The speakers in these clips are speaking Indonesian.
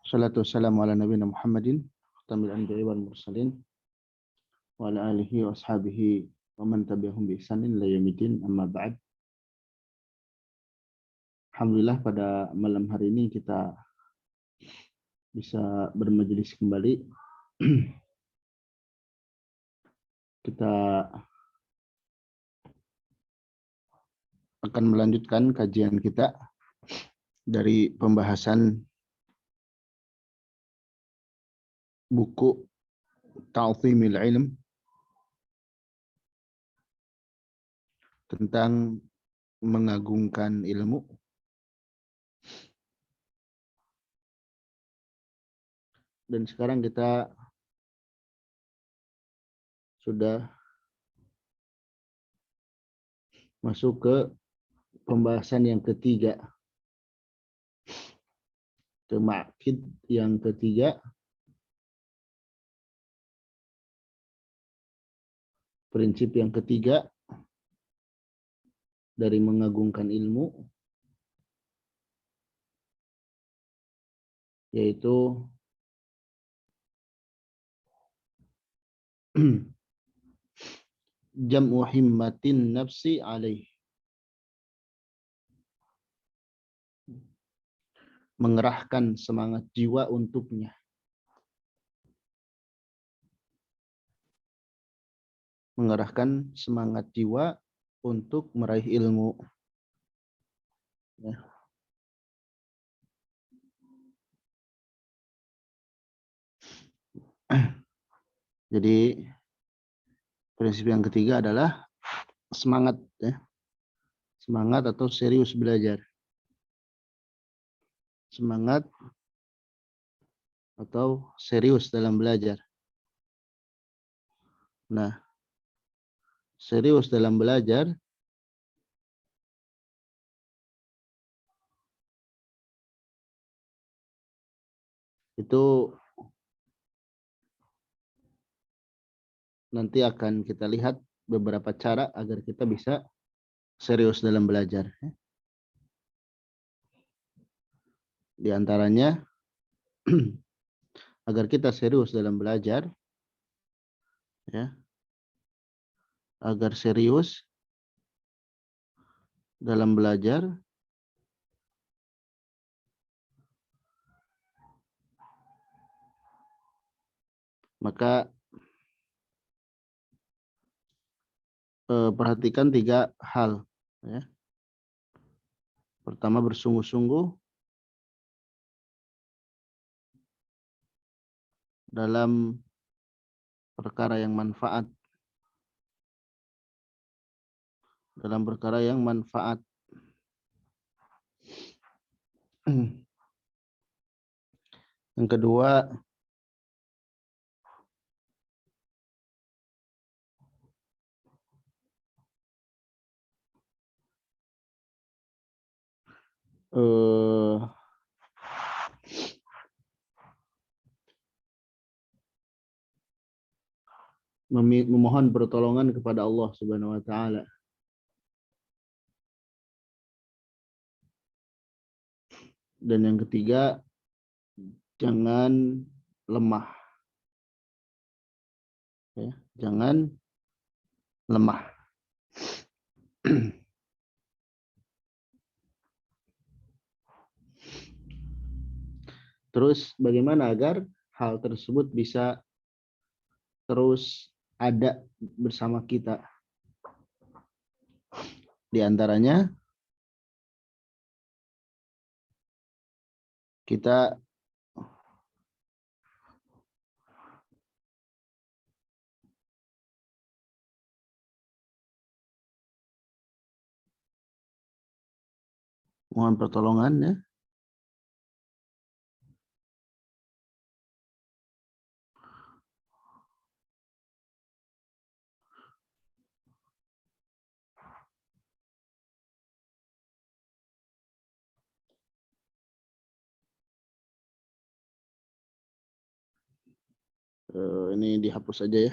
Salatu wassalamu ala nabiyina Muhammadin khatamil anbiya'i wal mursalin wa ala alihi wa ashabihi wa man tabi'ahum bi ihsanin ila yaumil amma ba'd. Alhamdulillah pada malam hari ini kita bisa bermajelis kembali. Kita akan melanjutkan kajian kita dari pembahasan buku Ta'zimil Ilm tentang mengagungkan ilmu. Dan sekarang kita sudah masuk ke pembahasan yang ketiga, ke ma'kid yang ketiga, prinsip yang ketiga dari mengagungkan ilmu, yaitu jam'u himmatin nafsi alaih, mengerahkan semangat jiwa untuknya. Mengerahkan semangat jiwa untuk meraih ilmu. Ya. Jadi prinsip yang ketiga adalah semangat, ya. Semangat atau serius belajar. Semangat atau serius dalam belajar. Nah, serius dalam belajar itu nanti akan kita lihat beberapa cara agar kita bisa serius dalam belajar. Di antaranya, agar kita serius dalam belajar, ya, agar serius dalam belajar, maka perhatikan 3 hal. Ya. Pertama, bersungguh-sungguh dalam perkara yang manfaat. Dalam perkara yang manfaat. Yang kedua, memohon pertolongan kepada Allah Subhanahu wa taala. Dan yang ketiga, jangan lemah. Ya, jangan lemah. Terus bagaimana agar hal tersebut bisa terus ada bersama kita? Di antaranya, kita mohon pertolongan, ya. Ini dihapus saja, ya.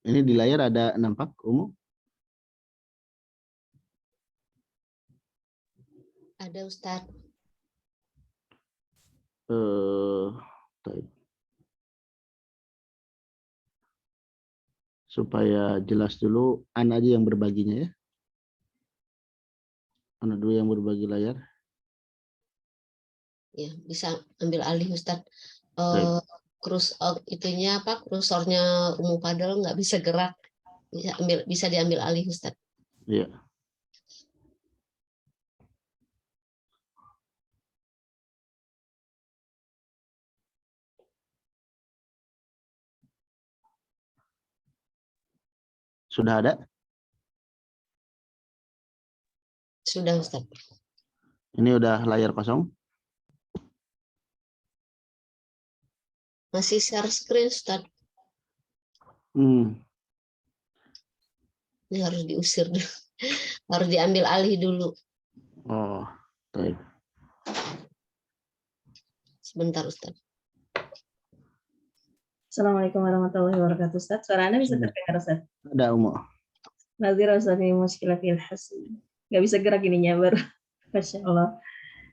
Ini di layar ada nampak Umu? Ada Ustadz. Baik. Supaya jelas dulu, Ana aja yang berbaginya ya. Ana dulu yang berbagi layar. Ya, bisa ambil alih Ustadz. Baik. Itunya apa? Kursornya Umu Fadel nggak bisa gerak. Bisa diambil alih Ustadz. Iya. Sudah ada? Sudah Ustadz. Ini udah layar kosong? Masih share screen Ustadz. Ini harus diusir dulu. Harus diambil alih dulu. Oh, baik. Sebentar Ustadz. Assalamualaikum warahmatullahi wabarakatuh. Ustaz, suara Anda bisa terdengar Ustaz? Ada Umu. Nazira Ustaz, ini muskilah fil hasil. Nggak bisa gerak ininya baru. Masya Allah.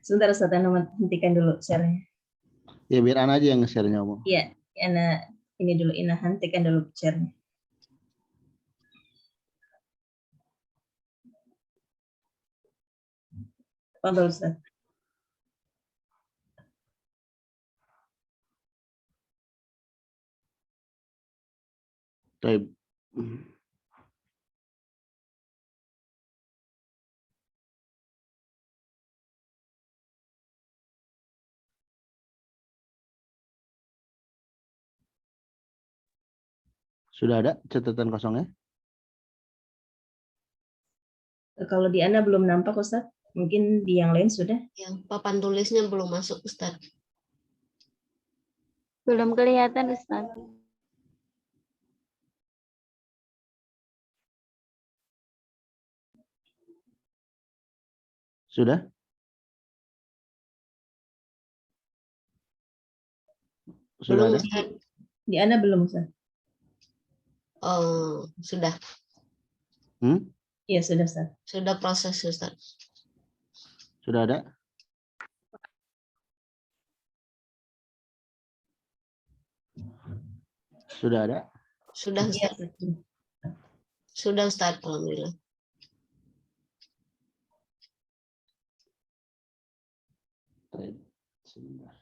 Sebentar Ustaz, Anda hentikan dulu share-nya. Ya biar Ana aja yang nge-share-nya Umu. Iya, Anda ini dulu, Ina hentikan dulu share-nya. Fadhol Ustaz. Baik. Sudah ada catatan kosongnya? Kalau di Anda belum nampak Ustaz, mungkin di yang lain sudah. Yang papan tulisnya belum masuk Ustadz. Belum kelihatan Ustaz. Sudah? Sudah Belum ada? Ustadz. Di Anda belum Ustaz? Oh, sudah. Iya, sudah Ustaz. Sudah proses Ustadz. Sudah ada? Sudah ada? Sudah Iya, Ustadz. Ustaz. Sudah Ustadz, alhamdulillah. Baik. Sebentar.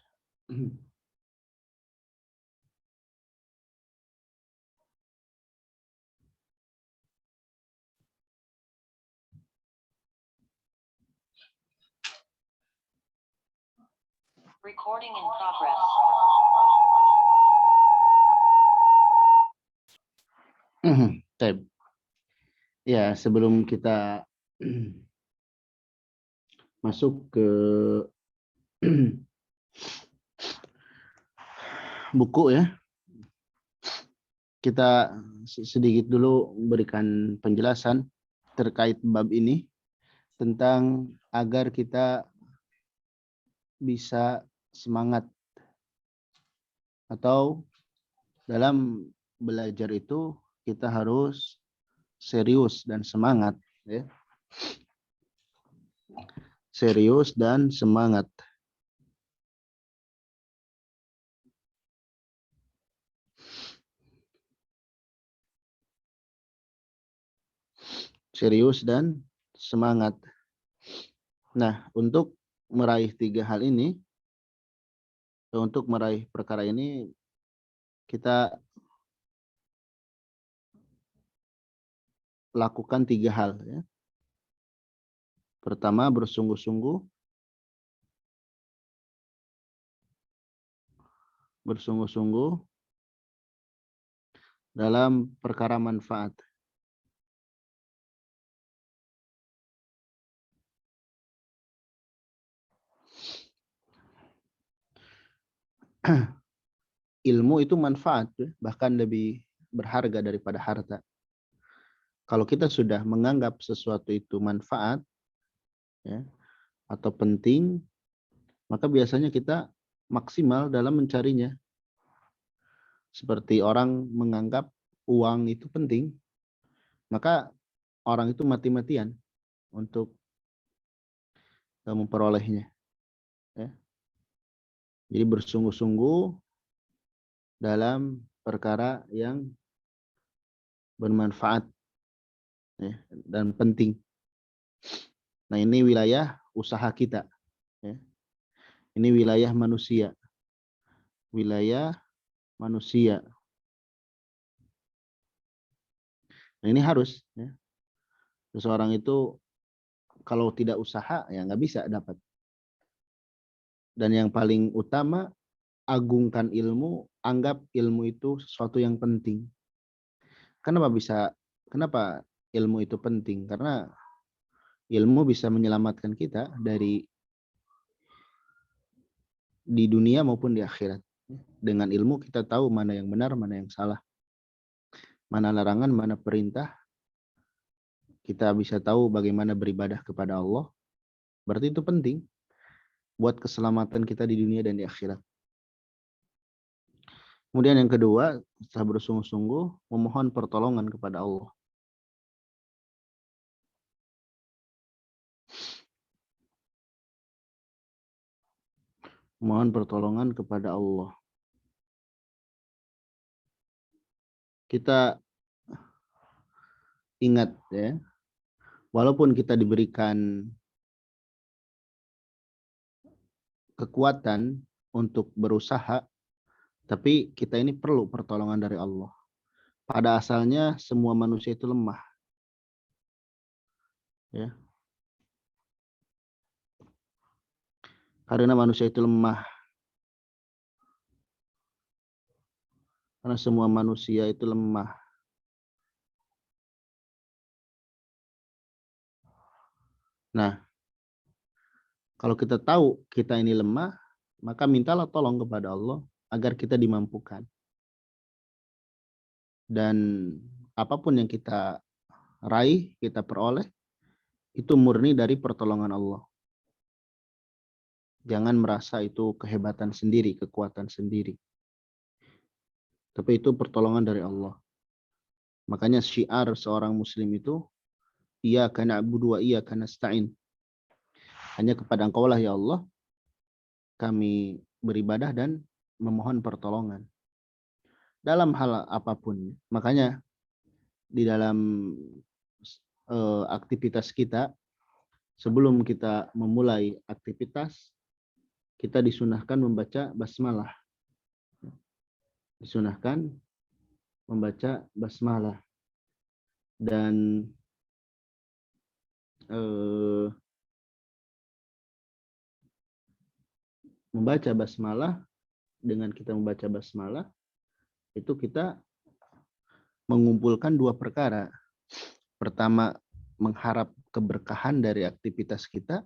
Recording in progress. Baik. Ya, sebelum kita masuk ke buku ya, kita sedikit dulu berikan penjelasan terkait bab ini tentang agar kita bisa semangat atau dalam belajar itu kita harus serius dan semangat ya. Serius dan semangat. Serius dan semangat. Nah, untuk meraih tiga hal ini, untuk meraih perkara ini, kita lakukan tiga hal. Ya. Pertama, bersungguh-sungguh. Bersungguh-sungguh dalam perkara manfaat. Ilmu itu manfaat, bahkan lebih berharga daripada harta. Kalau kita sudah menganggap sesuatu itu manfaat ya, atau penting, maka biasanya kita maksimal dalam mencarinya. Seperti orang menganggap uang itu penting, maka orang itu mati-matian untuk memperolehnya. Ya. Jadi bersungguh-sungguh dalam perkara yang bermanfaat, ya, dan penting. Nah, ini wilayah usaha kita. Ya. Ini wilayah manusia. Wilayah manusia. Nah, ini harus. Ya. Seseorang itu kalau tidak usaha, ya nggak bisa dapat. Dan yang paling utama, agungkan ilmu, anggap ilmu itu sesuatu yang penting. Kenapa ilmu itu penting? Karena ilmu bisa menyelamatkan kita di dunia maupun di akhirat. Dengan ilmu kita tahu mana yang benar, mana yang salah. Mana larangan, mana perintah. Kita bisa tahu bagaimana beribadah kepada Allah. Berarti itu penting buat keselamatan kita di dunia dan di akhirat. Kemudian yang kedua, setelah bersungguh-sungguh memohon pertolongan kepada Allah. Mohon pertolongan kepada Allah. Kita ingat, ya, walaupun kita diberikan kekuatan untuk berusaha, tapi kita ini perlu pertolongan dari Allah. Pada asalnya semua manusia itu lemah. Ya. Karena manusia itu lemah. Karena semua manusia itu lemah. Nah, kalau kita tahu kita ini lemah, maka mintalah tolong kepada Allah agar kita dimampukan. Dan apapun yang kita raih, kita peroleh, itu murni dari pertolongan Allah. Jangan merasa itu kehebatan sendiri, kekuatan sendiri. Tapi itu pertolongan dari Allah. Makanya syiar seorang muslim itu, iyyaka na'budu wa iyyaka nasta'in. Hanya kepada Engkau lah ya Allah kami beribadah dan memohon pertolongan. Dalam hal apapun. Makanya di dalam aktivitas kita, sebelum kita memulai aktivitas, kita disunahkan membaca basmalah. Disunahkan membaca basmalah. Dan membaca basmalah, dengan kita membaca basmalah, itu kita mengumpulkan dua perkara. Pertama, mengharap keberkahan dari aktivitas kita.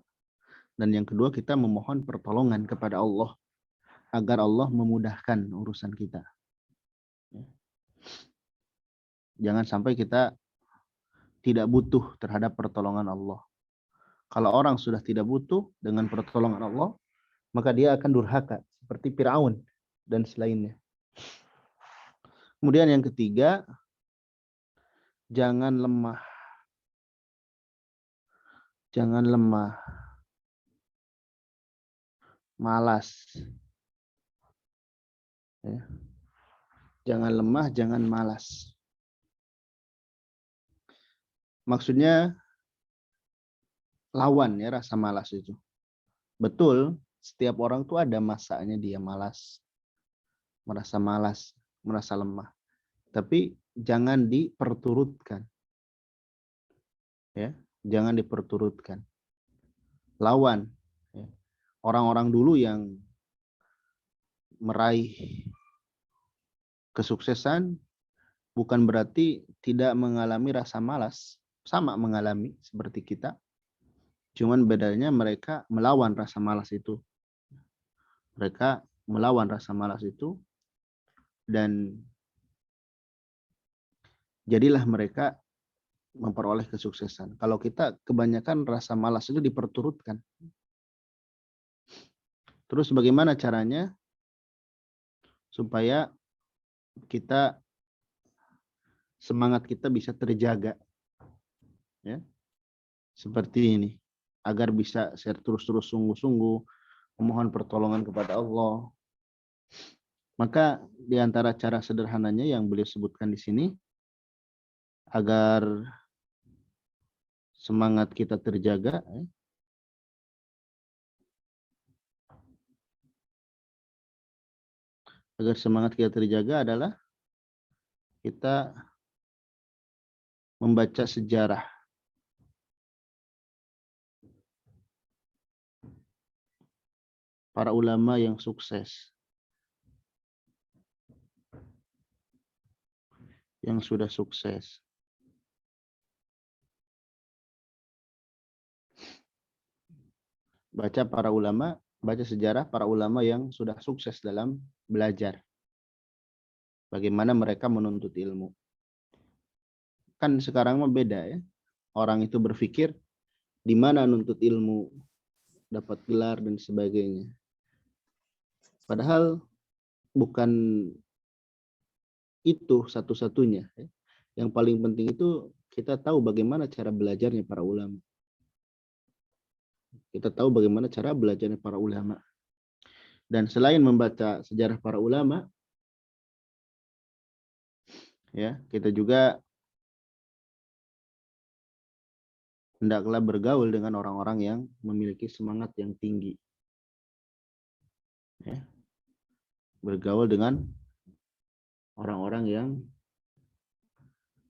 Dan yang kedua, kita memohon pertolongan kepada Allah agar Allah memudahkan urusan kita. Jangan sampai kita tidak butuh terhadap pertolongan Allah. Kalau orang sudah tidak butuh dengan pertolongan Allah, maka dia akan durhaka seperti Firaun dan selainnya. Kemudian yang ketiga, jangan lemah. Jangan lemah. Malas. Ya. Jangan lemah, jangan malas. Maksudnya lawan ya rasa malas itu. Betul, setiap orang tuh ada masanya dia malas. Merasa malas, merasa lemah. Tapi jangan diperturutkan. Ya, jangan diperturutkan. Lawan. Ya. Orang-orang dulu yang meraih kesuksesan bukan berarti tidak mengalami rasa malas. Sama mengalami seperti kita. Cuman bedanya mereka melawan rasa malas itu. Mereka melawan rasa malas itu. Dan jadilah mereka memperoleh kesuksesan. Kalau kita kebanyakan rasa malas itu diperturutkan. Terus bagaimana caranya supaya kita semangat kita bisa terjaga, ya, seperti ini, agar bisa terus-terus sungguh-sungguh memohon pertolongan kepada Allah. Maka di antara cara sederhananya yang beliau sebutkan di sini, agar semangat kita terjaga, adalah kita membaca sejarah para ulama yang sukses, yang sudah sukses. Baca sejarah para ulama yang sudah sukses dalam belajar. Bagaimana mereka menuntut ilmu. Kan sekarang mah beda, ya. Orang itu berpikir di mana nuntut ilmu, dapat gelar dan sebagainya. Padahal bukan itu satu-satunya. Yang paling penting itu kita tahu bagaimana cara belajarnya para ulama. Kita tahu bagaimana cara belajarnya para ulama. Dan selain membaca sejarah para ulama, ya, kita juga hendaklah bergaul dengan orang-orang yang memiliki semangat yang tinggi. Ya. Bergaul dengan orang-orang yang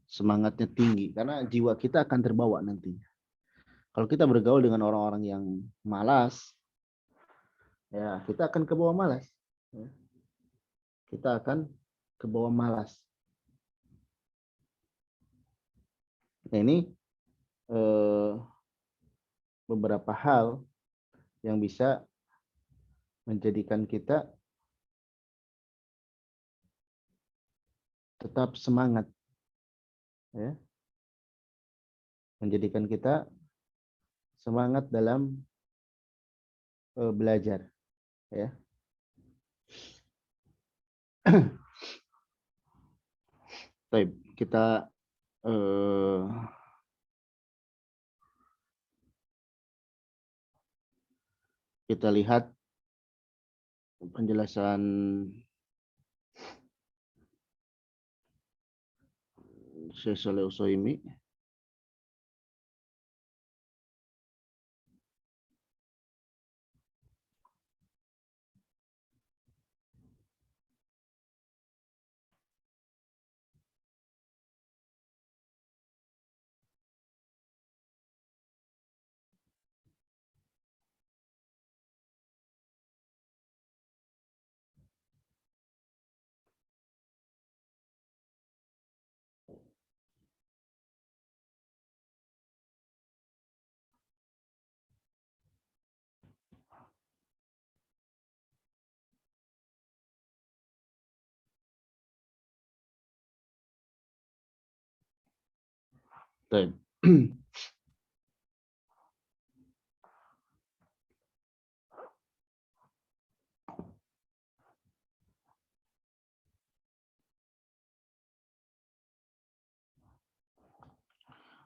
semangatnya tinggi, karena jiwa kita akan terbawa nantinya. Kalau kita bergaul dengan orang-orang yang malas, ya kita akan kebawa malas. Ya. Kita akan kebawa malas. Nah, ini beberapa hal yang bisa menjadikan kita tetap semangat, ya. Menjadikan kita semangat dalam belajar, ya. Baik, kita lihat penjelasan Syekh Shalih Utsaimin. Baik.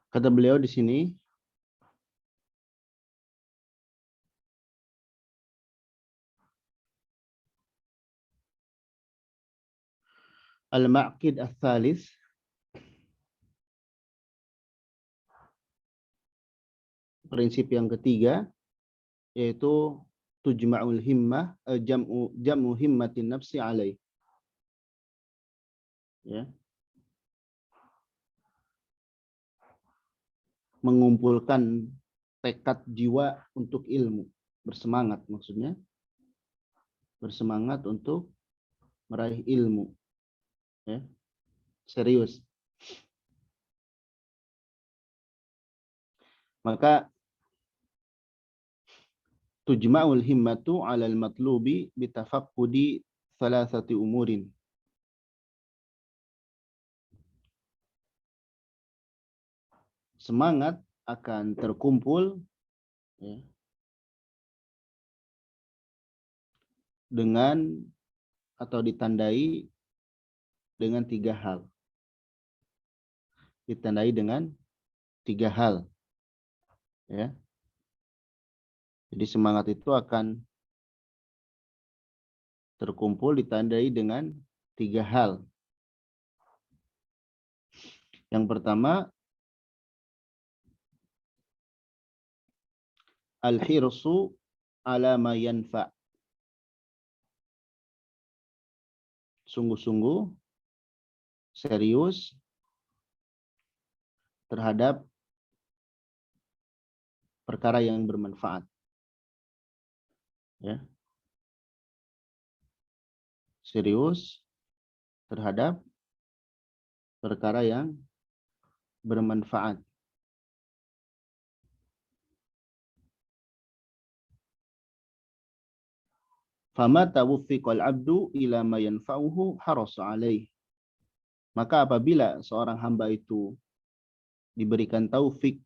Kata beliau di sini, al-ma'qid ats-tsalits, prinsip yang ketiga, yaitu tujma'ul himmah, jam'u himmatin nafsi alaih. Ya. Mengumpulkan tekad jiwa untuk ilmu, bersemangat maksudnya, bersemangat untuk meraih ilmu, ya, serius. Maka tujma'ul himmatu 'alal matlubi bitafaqqudi thalathati umurin. Semangat akan terkumpul, ya, dengan atau ditandai dengan 3 hal. ditandai dengan 3 hal. Ya. Jadi semangat itu akan terkumpul ditandai dengan 3 hal. Yang pertama, al-hirsu ala ma yanfa'. Sungguh-sungguh serius terhadap perkara yang bermanfaat. Ya. Serius terhadap perkara yang bermanfaat. Fama tawfiqal abdu ila ma yanfa'uhu harasa alaih. Maka apabila seorang hamba itu diberikan taufik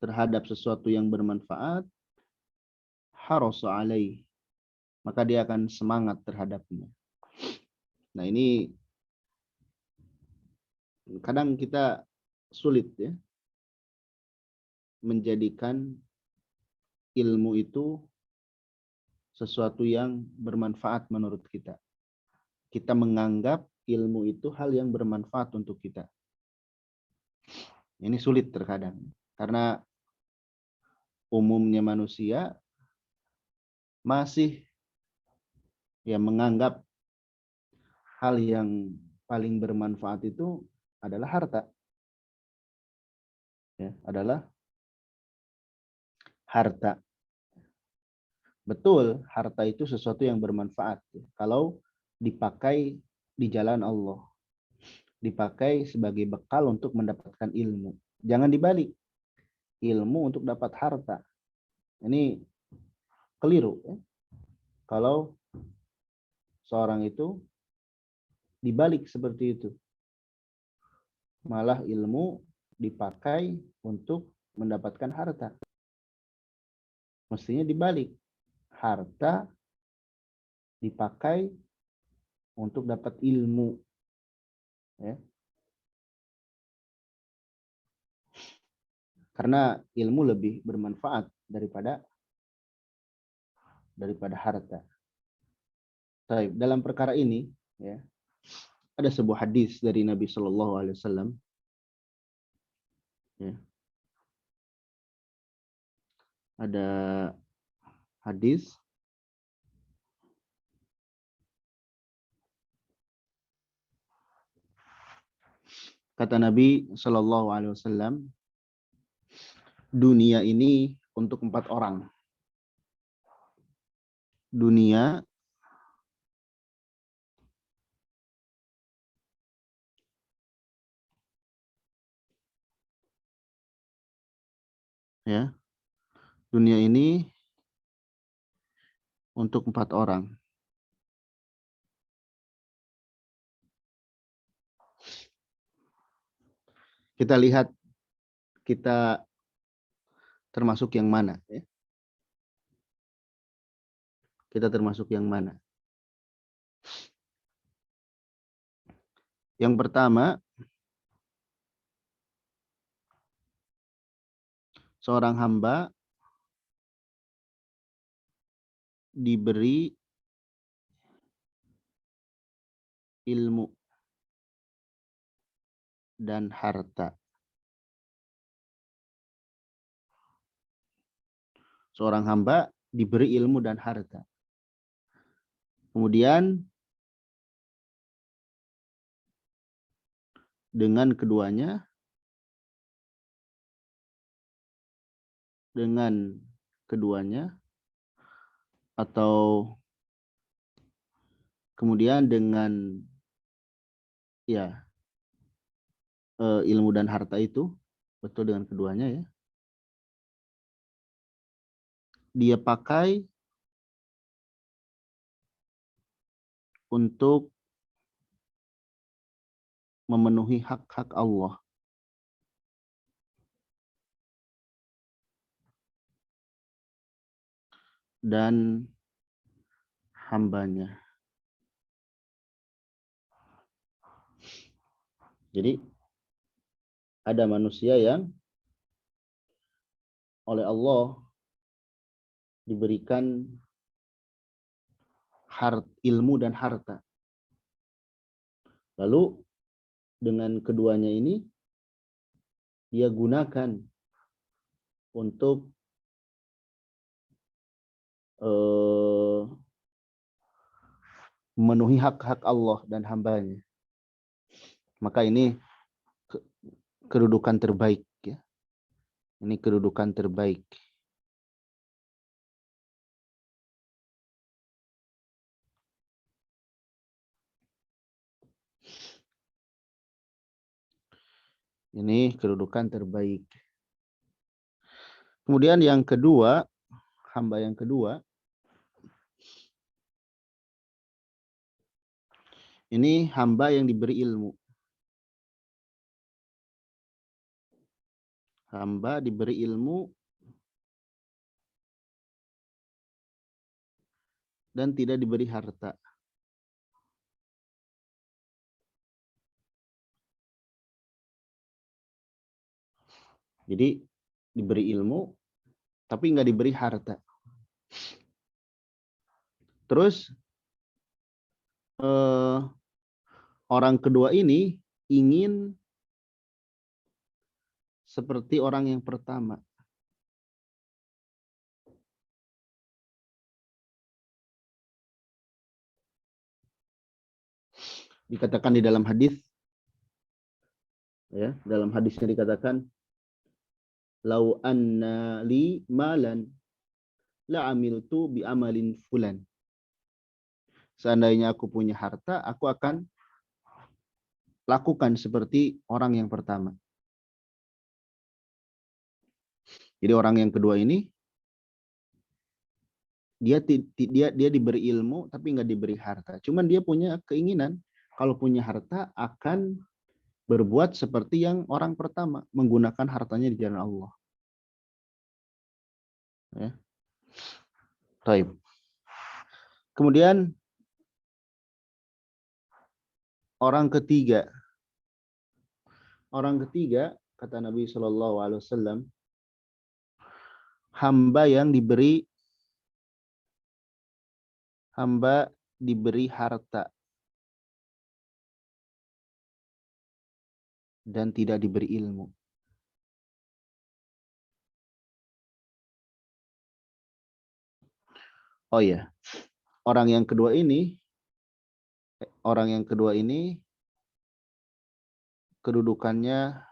terhadap sesuatu yang bermanfaat, harasa alaih, maka dia akan semangat terhadapnya. Nah, ini kadang kita sulit ya menjadikan ilmu itu sesuatu yang bermanfaat menurut kita. Kita menganggap ilmu itu hal yang bermanfaat untuk kita. Ini sulit terkadang karena umumnya manusia masih menganggap hal yang paling bermanfaat itu adalah harta. Ya, adalah harta. Betul, harta itu sesuatu yang bermanfaat ya, kalau dipakai di jalan Allah. Dipakai sebagai bekal untuk mendapatkan ilmu. Jangan dibalik. Ilmu untuk dapat harta. Ini keliru ya. Kalau seorang itu dibalik seperti itu. Malah ilmu dipakai untuk mendapatkan harta. Mestinya dibalik. Harta dipakai untuk dapat ilmu. Ya. Karena ilmu lebih bermanfaat daripada harta. Baik, dalam perkara ini ya, ada sebuah hadis dari Nabi Shallallahu Alaihi Wasallam. Ya. Ada hadis kata Nabi Shallallahu Alaihi Wasallam, dunia ini untuk 4 orang. Dunia ya, dunia ini untuk 4 orang. Kita lihat kita termasuk yang mana ya? Kita termasuk yang mana? Yang pertama, seorang hamba diberi ilmu dan harta. Seorang hamba diberi ilmu dan harta. Kemudian dengan keduanya atau kemudian dengan ilmu dan harta itu, betul, dengan keduanya ya, dia pakai untuk memenuhi hak-hak Allah. Dan hambanya. Jadi ada manusia yang oleh Allah diberikan ilmu dan harta. Lalu dengan keduanya ini dia gunakan untuk memenuhi hak-hak Allah dan hambanya. Maka ini kedudukan terbaik, ya. Ini kedudukan terbaik. Ini kedudukan terbaik. Kemudian yang kedua, hamba yang kedua, ini hamba yang diberi ilmu. Hamba diberi ilmu dan tidak diberi harta. Jadi diberi ilmu tapi nggak diberi harta. Terus orang kedua ini ingin seperti orang yang pertama. Dikatakan di dalam hadis, ya, dalam hadisnya dikatakan, lau anna li malan la amiltu bi amalin fulan. Seandainya aku punya harta, aku akan lakukan seperti orang yang pertama. Jadi orang yang kedua ini dia diberi ilmu tapi nggak diberi harta. Cuman dia punya keinginan kalau punya harta akan berbuat seperti yang orang pertama, menggunakan hartanya di jalan Allah. Ya. Baik. Kemudian orang ketiga kata Nabi Shallallahu Alaihi Wasallam, hamba diberi harta dan tidak diberi ilmu. Oh ya, orang yang kedua ini kedudukannya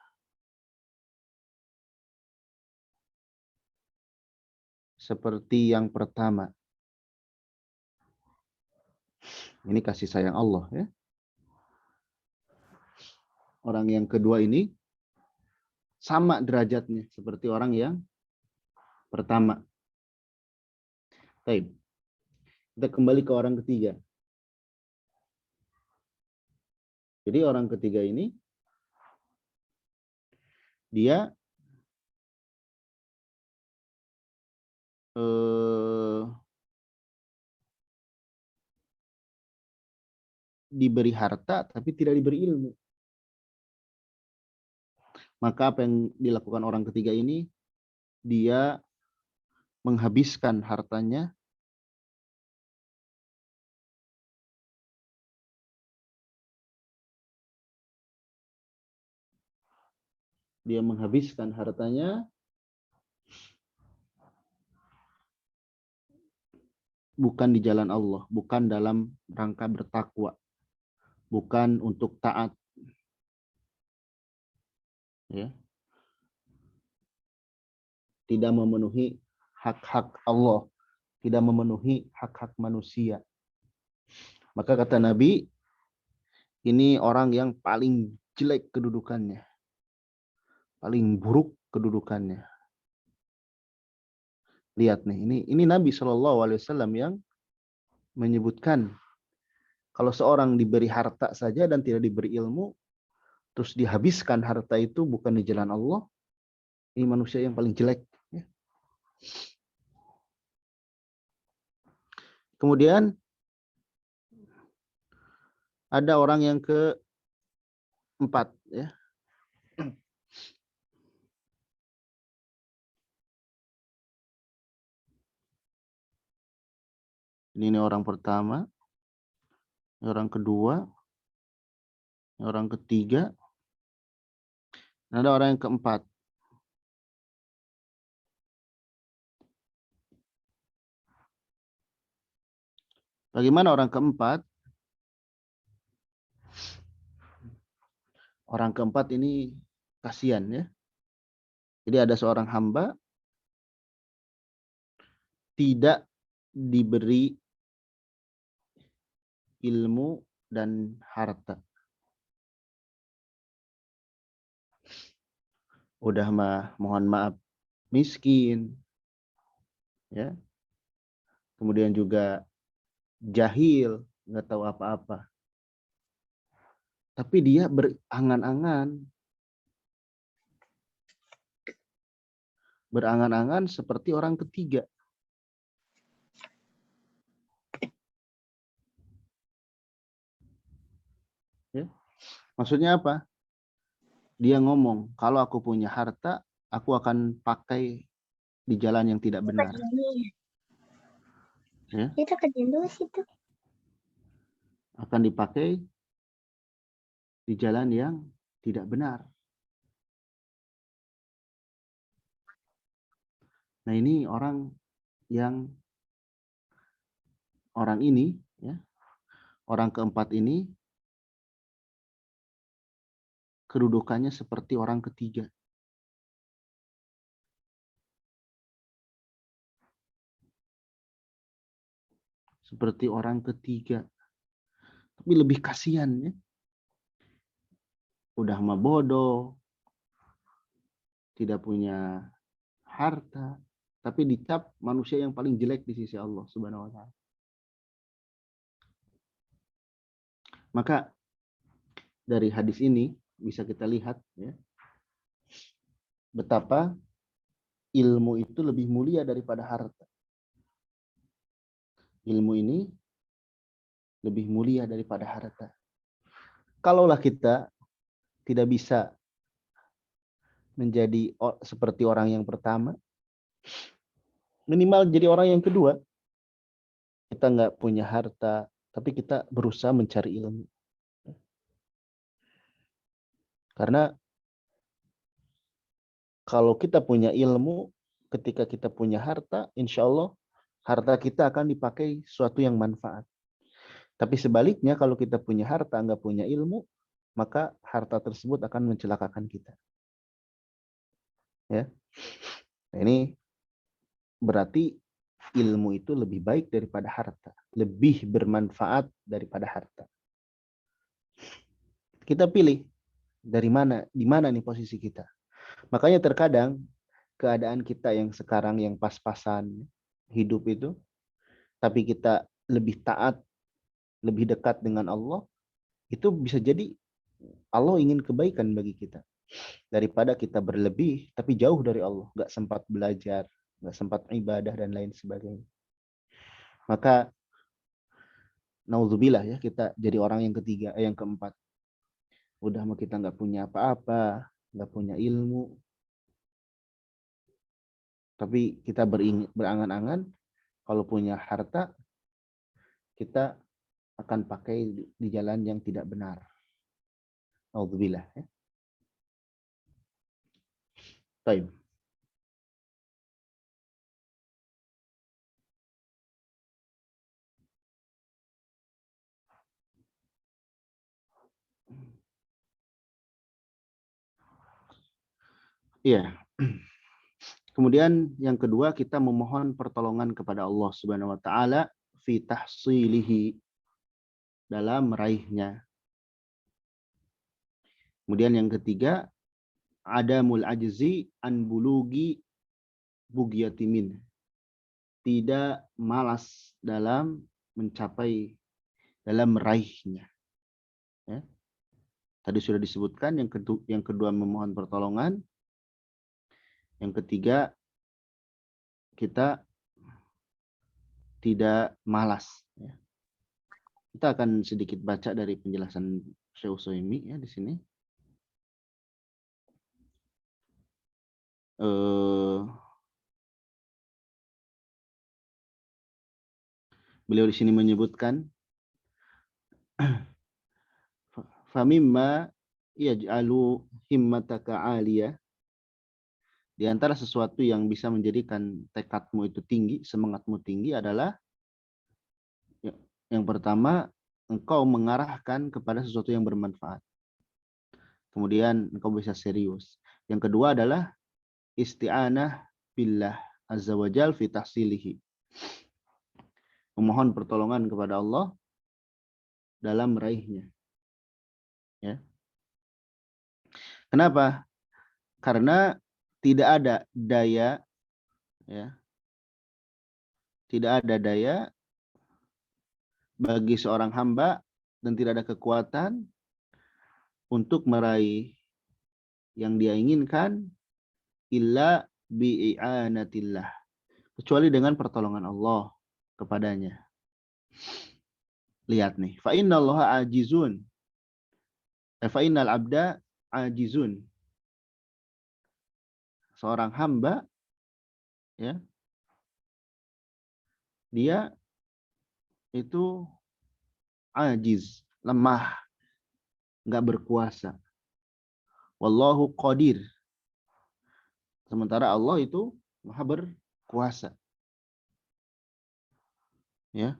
seperti yang pertama. Ini kasih sayang Allah, ya. Orang yang kedua ini sama derajatnya seperti orang yang pertama. Baik. Kita kembali ke orang ketiga. Jadi orang ketiga ini dia diberi harta tapi tidak diberi ilmu. Maka apa yang dilakukan orang ketiga ini, dia menghabiskan hartanya bukan di jalan Allah, bukan dalam rangka bertakwa, bukan untuk taat. Ya. Tidak memenuhi hak-hak Allah, tidak memenuhi hak-hak manusia. Maka kata Nabi, ini orang yang paling jelek kedudukannya, paling buruk kedudukannya. Lihat nih, ini Nabi Shallallahu Alaihi Wasallam yang menyebutkan kalau seorang diberi harta saja dan tidak diberi ilmu, terus dihabiskan harta itu bukan di jalan Allah, ini manusia yang paling jelek. Ya. Kemudian ada orang yang keempat, ya. Ini orang pertama, ini orang kedua, ini orang ketiga, dan ada orang yang keempat. Bagaimana orang keempat? Orang keempat ini kasihan ya. Jadi ada seorang hamba tidak diberi ilmu dan harta. Udah mohon maaf miskin, ya. Kemudian juga jahil, nggak tahu apa-apa. Tapi dia berangan-angan seperti orang ketiga. Ya. Maksudnya apa? Dia ngomong, kalau aku punya harta, aku akan pakai di jalan yang tidak benar. Ya. Akan dipakai di jalan yang tidak benar. Nah, ini orang ini, ya, orang keempat ini kedudukannya seperti orang ketiga. Seperti orang ketiga. Tapi lebih kasihan ya. Udah mah bodoh, tidak punya harta, tapi dicap manusia yang paling jelek di sisi Allah Subhanahu wa taala. Maka dari hadis ini bisa kita lihat ya, betapa ilmu itu lebih mulia daripada harta. Ilmu ini lebih mulia daripada harta. Kalaulah kita tidak bisa menjadi seperti orang yang pertama, minimal jadi orang yang kedua. Kita nggak punya harta, tapi kita berusaha mencari ilmu. Karena kalau kita punya ilmu, ketika kita punya harta, insya Allah harta kita akan dipakai sesuatu yang manfaat. Tapi sebaliknya, kalau kita punya harta, nggak punya ilmu, maka harta tersebut akan mencelakakan kita. Ya, nah, ini berarti ilmu itu lebih baik daripada harta, lebih bermanfaat daripada harta. Kita pilih dari mana, di mana nih posisi kita. Makanya terkadang keadaan kita yang sekarang yang pas-pasan hidup itu, tapi kita lebih taat, lebih dekat dengan Allah, itu bisa jadi Allah ingin kebaikan bagi kita. Daripada kita berlebih, tapi jauh dari Allah, nggak sempat belajar, nggak sempat ibadah, dan lain sebagainya. Maka, naudzubillah ya, kita jadi orang yang ketiga, yang keempat. Udah mau kita nggak punya apa-apa, nggak punya ilmu, tapi kita berangan-angan kalau punya harta, kita akan pakai di jalan yang tidak benar. Naudzubillah ya. Baik. Iya. Kemudian yang kedua, kita memohon pertolongan kepada Allah Subhanahu wa taala fi tahsilihi, dalam meraihnya. Kemudian yang ketiga, adamul ajzi an bulugi bugyatimin. Tidak malas dalam mencapai, dalam meraihnya. Ya. Tadi sudah disebutkan, yang kedua memohon pertolongan. Yang ketiga, kita tidak malas. Ya. Kita akan sedikit baca dari penjelasan Syekh Utsaimin ya di sini. Beliau di sini menyebutkan famimma yaj'alu himmataka 'aliyah, di antara sesuatu yang bisa menjadikan tekadmu itu tinggi, semangatmu tinggi adalah yang pertama, engkau mengarahkan kepada sesuatu yang bermanfaat. Kemudian engkau bisa serius. Yang kedua adalah isti'anah billah azza wa jal fi tahsilihi. Memohon pertolongan kepada Allah dalam meraihnya. Ya. Kenapa? Karena tidak ada daya, ya, tidak ada daya bagi seorang hamba dan tidak ada kekuatan untuk meraih yang dia inginkan illa bi'anatillah, kecuali dengan pertolongan Allah kepadanya. Lihat nih, fa innallaha ajizun. Fa innal abda ajizun. Seorang hamba, ya, dia itu ajiz, lemah, nggak berkuasa. Wallahu qadir. Sementara Allah itu maha berkuasa. Ya.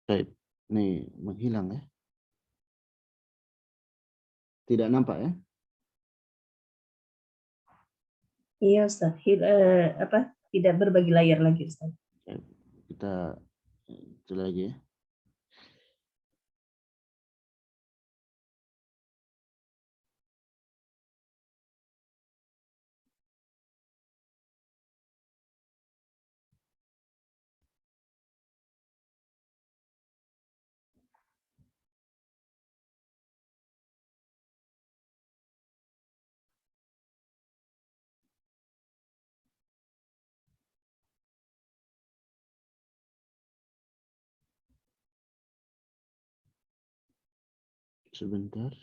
Baik. Ini menghilang ya. Tidak nampak ya? Iya Ustaz, tidak berbagi layar lagi Ustaz. Baik. Kita itu lagi ya. Sebentar.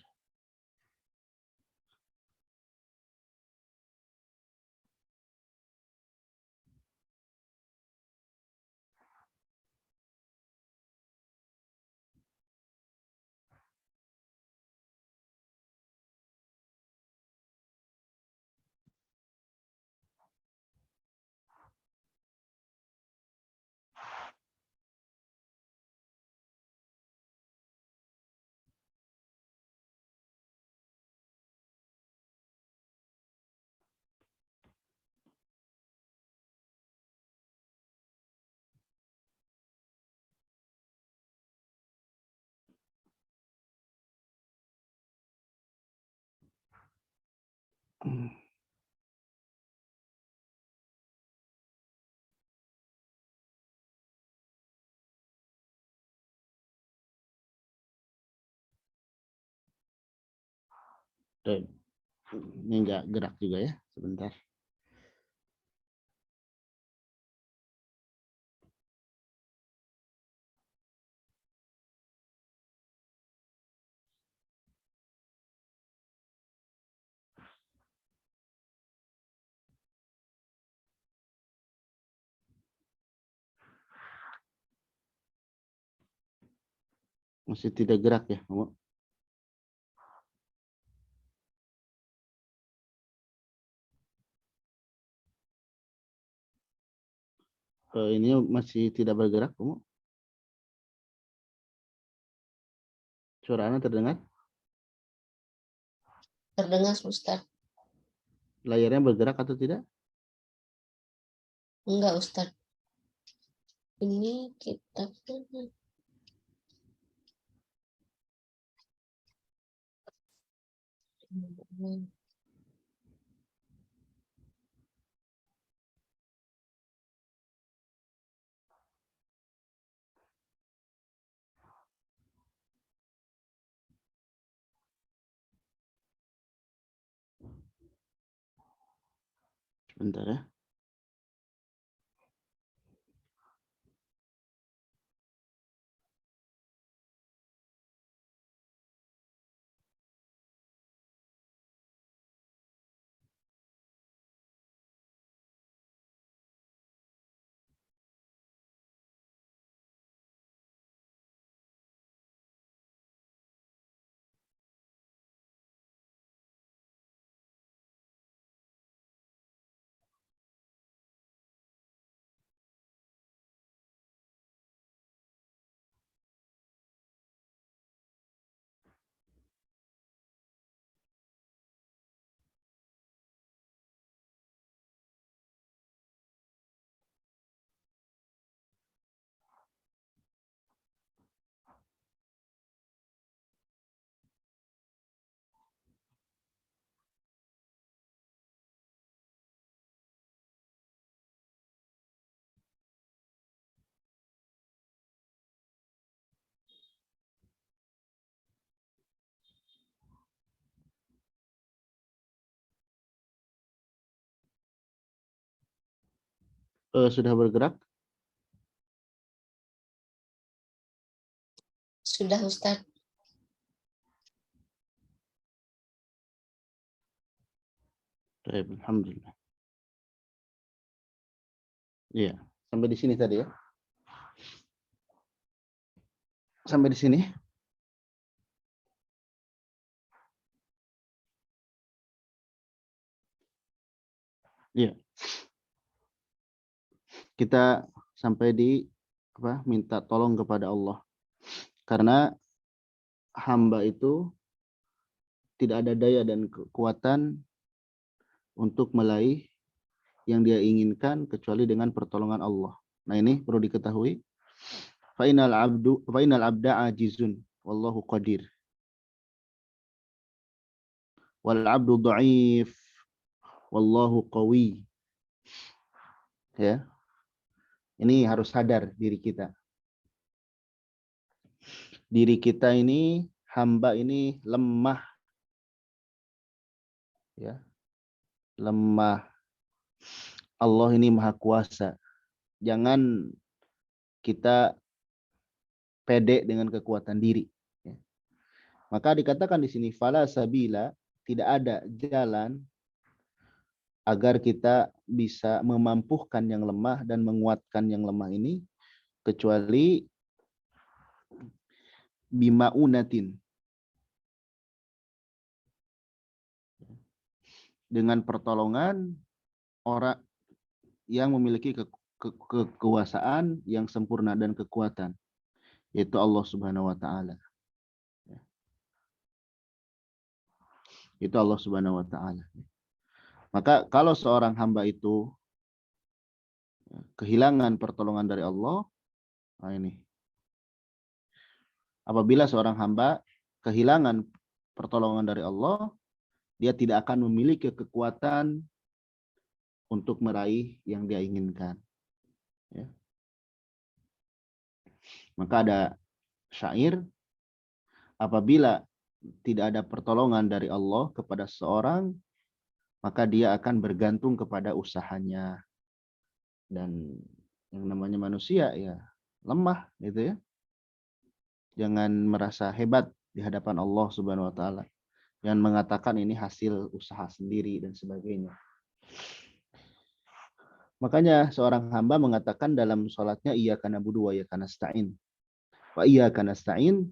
Baik. Ini enggak gerak juga ya. Sebentar. Masih tidak gerak ya, kamu? Ini masih tidak bergerak, kamu? Suara Anda terdengar? Terdengar Ustaz? Layarnya bergerak atau tidak? Enggak Ustaz. Ini kitabnya. Bentar ya. Sudah bergerak? Sudah Ustaz. Baik, alhamdulillah. Iya, sampai di sini tadi ya. Sampai di sini. Iya. Kita sampai di minta tolong kepada Allah. Karena hamba itu tidak ada daya dan kekuatan untuk meraih yang dia inginkan kecuali dengan pertolongan Allah. Nah, ini perlu diketahui. Fainal abda ajizun wallahu qadir. Wal abdu dhaif wallahu qawi. Ya. Ini harus sadar diri kita. Diri kita ini, hamba ini lemah. Ya. Lemah. Allah ini maha kuasa. Jangan kita pede dengan kekuatan diri. Ya. Maka dikatakan di sini fala sabila, tidak ada jalan agar kita bisa memampuhkan yang lemah dan menguatkan yang lemah ini kecuali bimaunatin, dengan pertolongan orang yang memiliki kekuasaan yang sempurna dan kekuatan, yaitu Allah Subhanahu wa taala. Itu Allah Subhanahu wa taala. Maka kalau seorang hamba itu kehilangan pertolongan dari Allah, nah ini. Apabila seorang hamba kehilangan pertolongan dari Allah, dia tidak akan memiliki kekuatan untuk meraih yang dia inginkan. Ya. Maka ada syair, apabila tidak ada pertolongan dari Allah kepada seorang, maka dia akan bergantung kepada usahanya. Dan yang namanya manusia ya lemah gitu ya. Jangan merasa hebat di hadapan Allah Subhanahu wa taala. Jangan mengatakan ini hasil usaha sendiri dan sebagainya. Makanya seorang hamba mengatakan dalam sholatnya iyyaka na'budu wa iyyaka nasta'in. Wa iyyaka nasta'in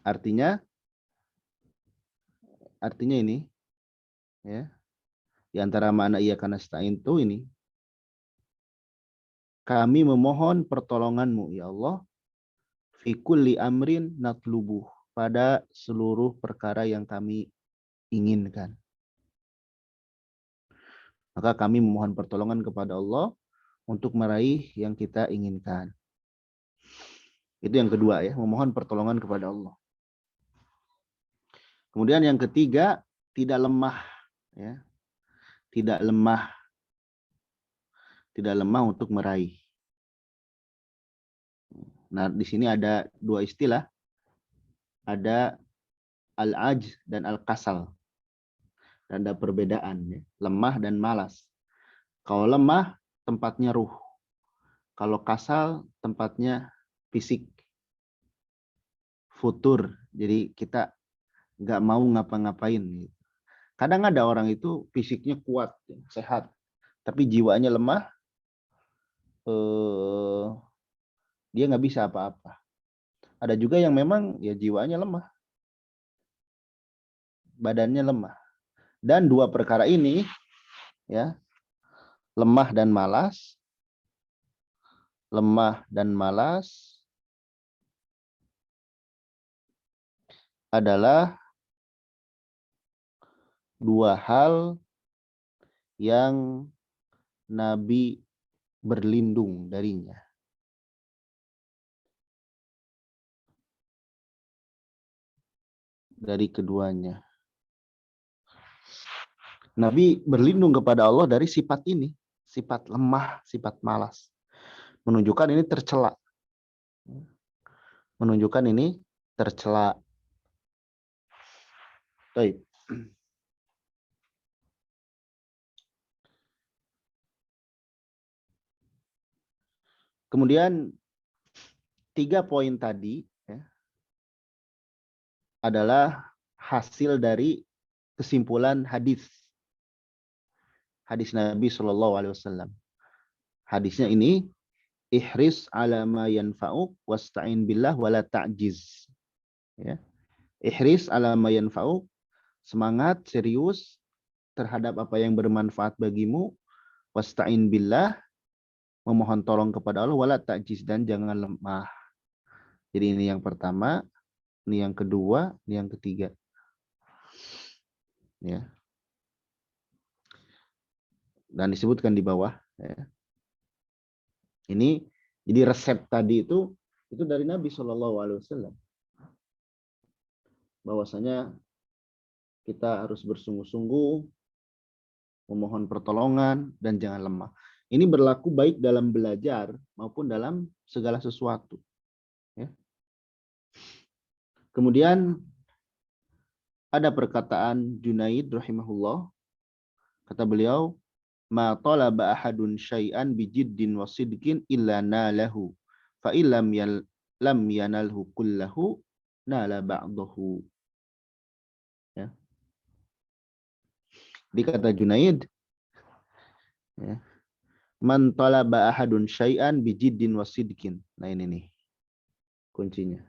artinya ini ya. Di antara makna iyyaka nasta'in itu ini, kami memohon pertolonganmu ya Allah fi kulli amrin natlubuh, pada seluruh perkara yang kami inginkan. Maka kami memohon pertolongan kepada Allah untuk meraih yang kita inginkan. Itu yang kedua ya, memohon pertolongan kepada Allah. Kemudian yang ketiga, tidak lemah ya. Tidak lemah untuk meraih. Nah, di sini ada dua istilah. Ada al-ajz dan al-kasal. Ada perbedaan ya. Lemah dan malas. Kalau lemah tempatnya ruh. Kalau kasal tempatnya fisik. Futur. Jadi kita nggak mau ngapa-ngapain. Kadang ada orang itu fisiknya kuat, sehat, tapi jiwanya lemah. Dia nggak bisa apa-apa. Ada juga yang memang ya jiwanya lemah, badannya lemah. Dan dua perkara ini, ya, lemah dan malas adalah dua hal yang Nabi berlindung darinya. Dari keduanya. Nabi berlindung kepada Allah dari sifat ini. Sifat lemah, sifat malas. Menunjukkan ini tercela. Baik. Kemudian 3 poin tadi ya, adalah hasil dari kesimpulan hadis Nabi Shallallahu Alaihi Wasallam. Hadisnya ini, ihris ala ma yanfa'uk wasta'in billah wala ta'jiz. Ya. Ihris ala ma yanfa'uk, semangat, serius terhadap apa yang bermanfaat bagimu, wasta'in billah, memohon tolong kepada Allah, wala ta'jiz, dan jangan lemah. Jadi ini yang pertama, ini yang kedua, ini yang ketiga. Ya. Dan disebutkan di bawah. Ya. Ini jadi resep tadi itu dari Nabi Shallallahu Alaihi Wasallam. Bahwasanya kita harus bersungguh-sungguh memohon pertolongan dan jangan lemah. Ini berlaku baik dalam belajar maupun dalam segala sesuatu. Ya. Kemudian ada perkataan Junaid rahimahullah. Kata beliau, ma talaba ahadun syai'an bijiddin wasidqin illa nalahu fa illam lam yanalhu kullahu nala ba'dahu. Ya. Di kata Junaid, ya, man talaba ahadun syai'an bijiddin wasidqin. Nah ini nih kuncinya.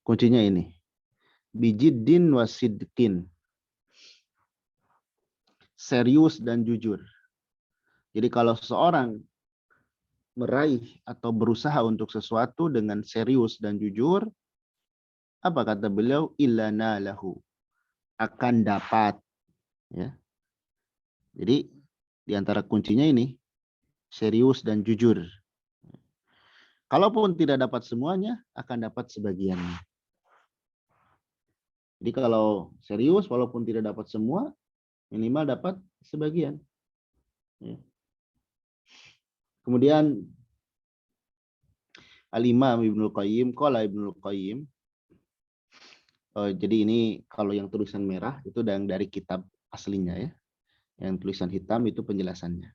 Kuncinya ini. Bijiddin wasidqin. Serius dan jujur. Jadi kalau seseorang meraih atau berusaha untuk sesuatu dengan serius dan jujur, apa kata beliau? Illa nalahu. Akan dapat. Ya. Jadi di antara kuncinya ini, serius dan jujur. Kalaupun tidak dapat semuanya, akan dapat sebagiannya. Jadi kalau serius, walaupun tidak dapat semua, minimal dapat sebagian. Ya. Kemudian Al-Imam Ibnul Qayyim, qala Ibnul Qayyim. Jadi ini kalau yang tulisan merah itu dari kitab aslinya ya. Yang tulisan hitam itu penjelasannya.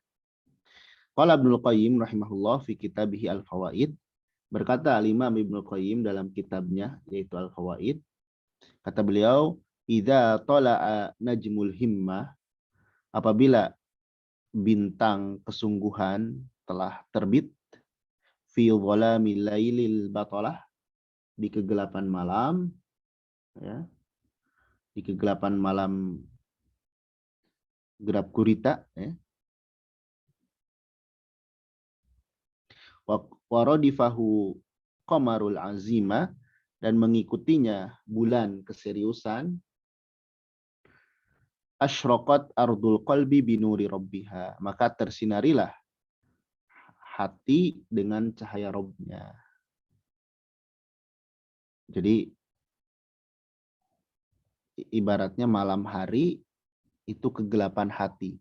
Qala Ibnul Qayyim rahimahullah fi kitabih Al-Fawaid. Berkata Al-Imam Ibnul Qayyim dalam kitabnya yaitu Al-Fawaid. Kata beliau, idza tala'a najmul himmah, apabila bintang kesungguhan telah terbit fi dhalamil lailil batalah, di kegelapan malam, ya, di kegelapan malam gelap gurita, ya. Waradifahu qamarul azima, dan mengikutinya bulan keseriusan, asyraqat ardul qalbi binuri rabbiha, maka tersinarilah hati dengan cahaya Rabb-nya. Jadi ibaratnya malam hari itu kegelapan hati.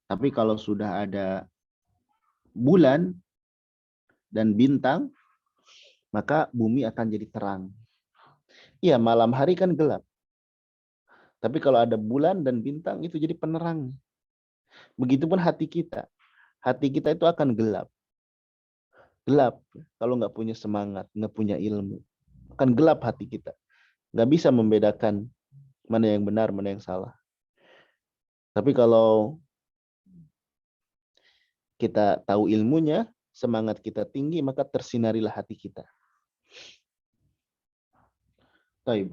Tapi kalau sudah ada bulan dan bintang, maka bumi akan jadi terang. Iya, malam hari kan gelap. Tapi kalau ada bulan dan bintang itu jadi penerang. Begitupun hati kita. Hati kita itu akan gelap. Gelap kalau nggak punya semangat, nggak punya ilmu. Akan gelap hati kita. Nggak bisa membedakan mana yang benar, mana yang salah. Tapi kalau kita tahu ilmunya, semangat kita tinggi, maka tersinarilah hati kita. Baik.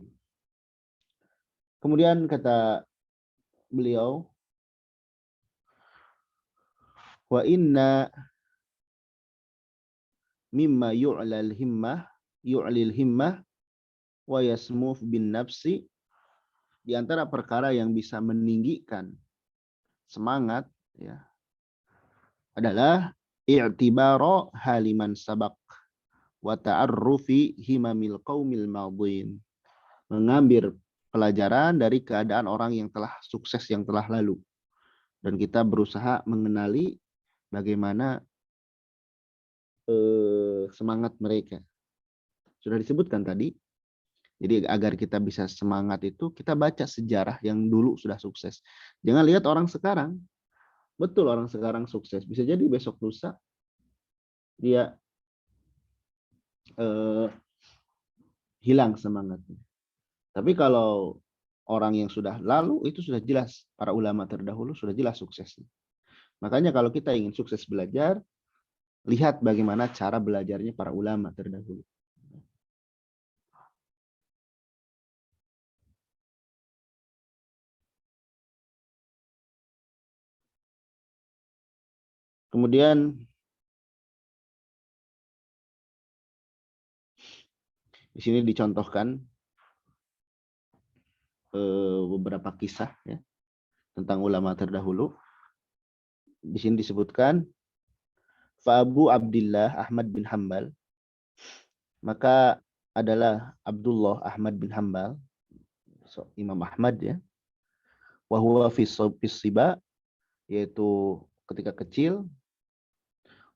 Kemudian kata beliau, wa inna mimma yu'lil himmah wa yasmuf bin nafsi, di antara perkara yang bisa meninggikan semangat ya adalah i'tibaro haliman sabak wa ta'arrufi himamil qaumil madhin, mengambil pelajaran dari keadaan orang yang telah sukses, yang telah lalu, dan kita berusaha mengenali bagaimana semangat mereka. Sudah disebutkan tadi. Jadi agar kita bisa semangat itu, kita baca sejarah yang dulu sudah sukses. Jangan lihat orang sekarang. Betul orang sekarang sukses. Bisa jadi besok lusa dia hilang semangatnya. Tapi kalau orang yang sudah lalu, itu sudah jelas. Para ulama terdahulu sudah jelas suksesnya. Makanya kalau kita ingin sukses belajar, lihat bagaimana cara belajarnya para ulama terdahulu. Kemudian di sini dicontohkan beberapa kisah ya, tentang ulama terdahulu. Di sini disebutkan fa Abu Abdillah Ahmad bin Hambal, maka adalah Abdullah Ahmad bin Hambal, Imam Ahmad ya, wa huwa fi siba, yaitu ketika kecil,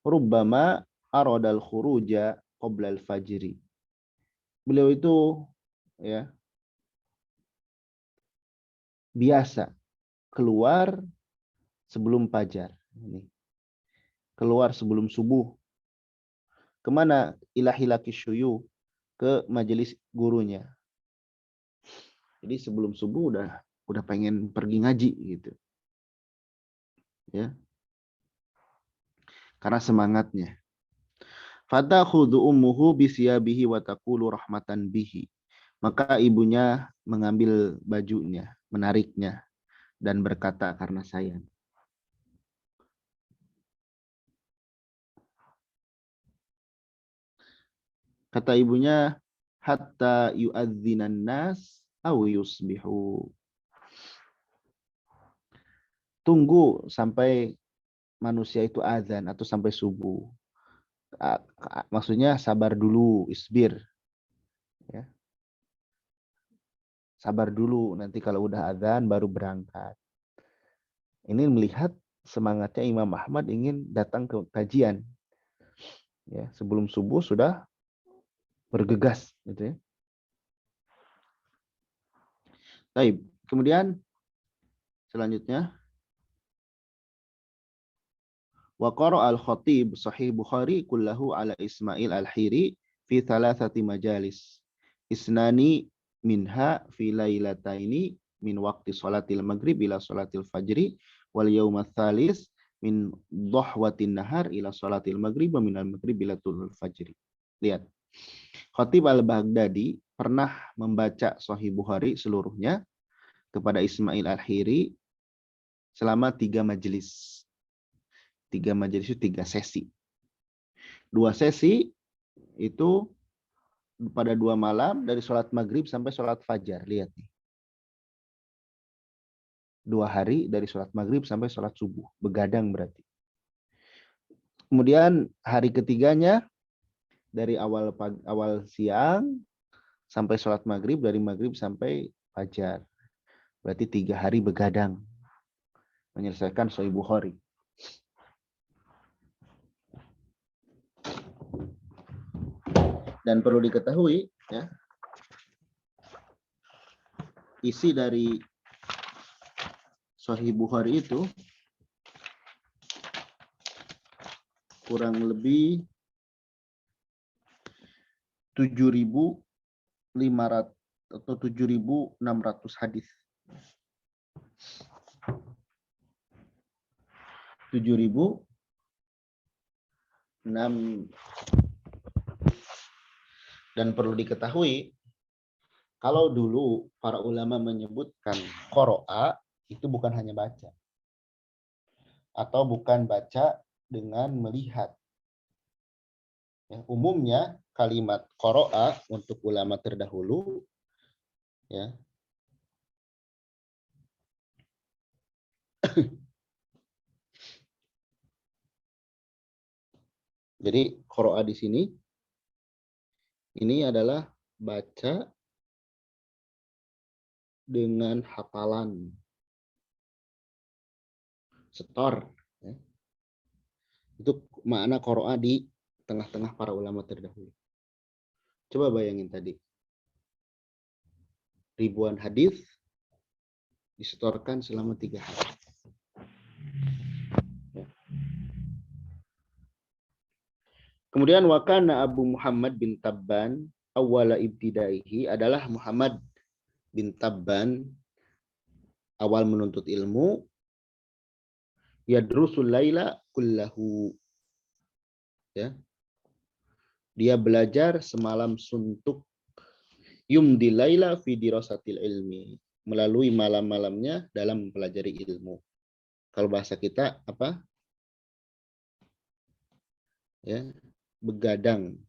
rubbama aradal khuruja qabla al-fajri. Beliau itu ya biasa keluar sebelum fajar. Ini. Keluar sebelum subuh. Kemana? Ilahilaki syuyu, ke majelis gurunya. Jadi sebelum subuh udah pengen pergi ngaji gitu. Ya. Karena semangatnya. Fatakhudhu ummuhu bisiyabihi wa taqulu rahmatan bihi. Maka ibunya mengambil bajunya, menariknya dan berkata karena sayang. Kata ibunya, hatta yu'adzinan nas aw yusbihu. Tunggu sampai manusia itu azan atau sampai subuh. Maksudnya sabar dulu, isbir. Ya. Sabar dulu, nanti kalau udah azan baru berangkat. Ini melihat semangatnya Imam Ahmad ingin datang ke kajian. Ya, sebelum subuh sudah bergegas gitu ya. Baik, kemudian selanjutnya wa qara al-Khatib Sahih Bukhari kullahu ala Ismail al-Hiri fi thalathati majalis. Isnani minha fi lailataini min waqti salatil maghrib ila salatil fajri wal yaumat tsalis min dhahwatin nahar ila salatil maghrib wa min al-maghrib ila tulul fajri. Lihat. Khatib al-Baghdadi pernah membaca Sahih Bukhari seluruhnya kepada Ismail al-Hiri selama 3 majelis. 3 majelis itu 3 sesi. 2 sesi itu pada 2 malam dari sholat maghrib sampai sholat fajar. Lihat nih. 2 hari dari sholat maghrib sampai sholat subuh. Begadang berarti. Kemudian hari ketiganya dari awal siang sampai sholat maghrib, dari maghrib sampai fajar. Berarti 3 hari begadang menyelesaikan Sahih Bukhari. Dan perlu diketahui, ya, isi dari Sahih Bukhari itu kurang lebih 7.500 atau 7.600 hadis. 7.006. Dan perlu diketahui, kalau dulu para ulama menyebutkan qira'a itu bukan hanya baca. Atau bukan baca dengan melihat. Ya, umumnya kalimat qira'a untuk ulama terdahulu, ya, jadi qira'a di sini ini adalah baca dengan hafalan, setor. Ya. Itu makna qira'a di tengah-tengah para ulama terdahulu. Coba bayangin tadi. Ribuan hadis disetorkan selama 3 hari. Ya. Kemudian wakana Abu Muhammad bin Tabban awala ibtidaihi adalah Muhammad bin Tabban awal menuntut ilmu, yadrusul laila kullahu. Ya. Dia belajar semalam suntuk, yumdi laila fi dirasatil ilmi, melalui malam-malamnya dalam mempelajari ilmu. Kalau bahasa kita apa? Ya, begadang.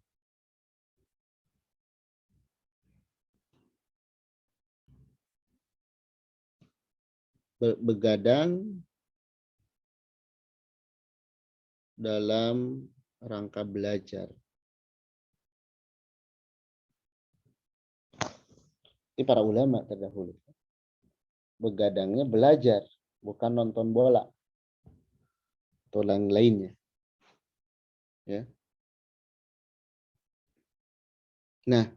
Begadang dalam rangka belajar. Ini para ulama terdahulu. Begadangnya belajar, bukan nonton bola atau yang lainnya. Ya. Nah,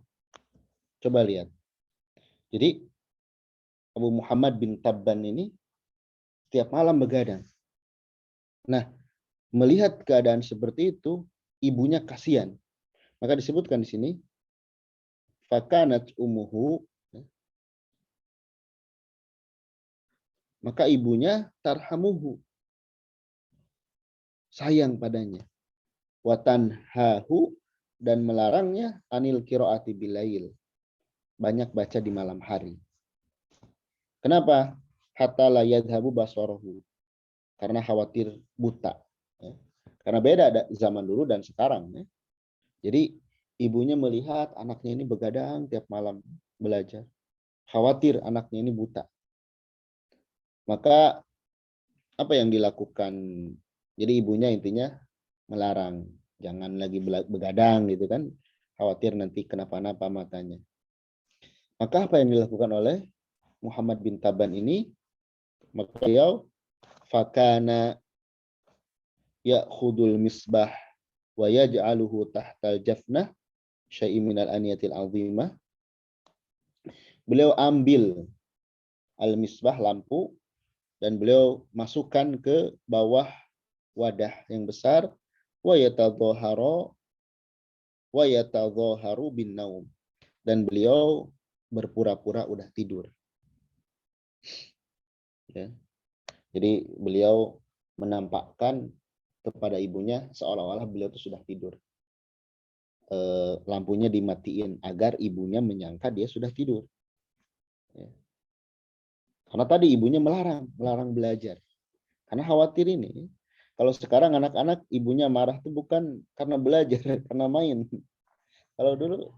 coba lihat. Jadi Abu Muhammad bin Tabban ini setiap malam begadang. Nah, melihat keadaan seperti itu, ibunya kasihan. Maka disebutkan di sini, fakanat umuhu, maka ibunya tarhamuhu, sayang padanya. Watanhahu, dan melarangnya anil qiraati bilail, banyak baca di malam hari. Kenapa? Hatta la yadhhabu basarahu, karena khawatir buta. Ya. Karena beda ada zaman dulu dan sekarang. Ya. Jadi ibunya melihat anaknya ini begadang tiap malam belajar. Khawatir anaknya ini buta. Maka apa yang dilakukan? Jadi ibunya intinya melarang. Jangan lagi begadang gitu kan. Khawatir nanti kenapa-napa matanya. Maka apa yang dilakukan oleh Muhammad bin Tabban ini? Maka beliau fakana ya'khudul misbah wa yaj'aluhu tahtal jafnah syai'in minal aniyatil azimah. Beliau ambil al-misbah, lampu, dan beliau masukkan ke bawah wadah yang besar, wa yatadhaharu bin naum, dan beliau berpura-pura udah tidur. Ya. Jadi beliau menampakkan kepada ibunya seolah-olah beliau itu sudah tidur. Lampunya dimatiin agar ibunya menyangka dia sudah tidur. Ya. Karena tadi ibunya melarang belajar. Karena khawatir ini. Kalau sekarang anak-anak ibunya marah itu bukan karena belajar, karena main. Kalau dulu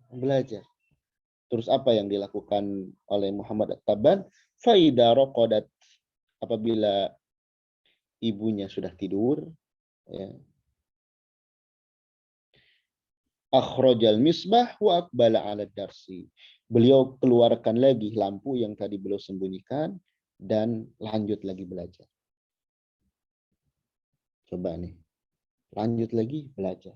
belajar. Terus apa yang dilakukan oleh Muhammad At-Tabban? Faida raqadat, apabila ibunya sudah tidur, ya, akhrajal misbah wa aqbala ala darsi. Beliau keluarkan lagi lampu yang tadi beliau sembunyikan dan lanjut lagi belajar. Coba nih, lanjut lagi belajar.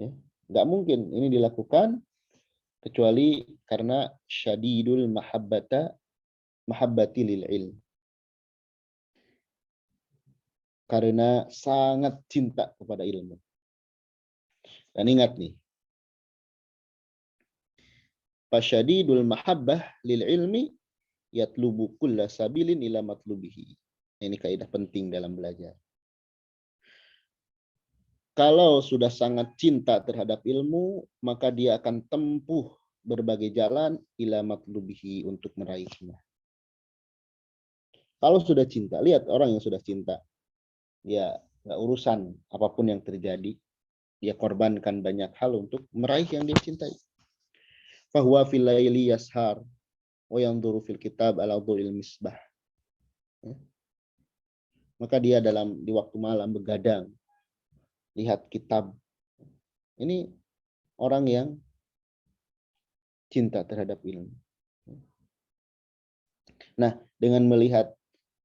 Ya, nggak mungkin ini dilakukan kecuali karena syadidul mahabbati lil ilm. Karena sangat cinta kepada ilmu. Dan ingat nih, fasyadidul mahabbah lil ilmi yatlubu kulla sabilin ila matlubihi. Ini kaidah penting dalam belajar. Kalau sudah sangat cinta terhadap ilmu, maka dia akan tempuh berbagai jalan ila matlubihi untuk meraihnya. Kalau sudah cinta, lihat orang yang sudah cinta, ya nggak urusan apapun yang terjadi, dia korbankan banyak hal untuk meraih yang dia cintai. Fahuwa fil laili yashar wa yanzuru fil kitab ala dhul misbah. Maka dia di waktu malam begadang, lihat kitab. Ini orang yang cinta terhadap ilmu. Nah, dengan melihat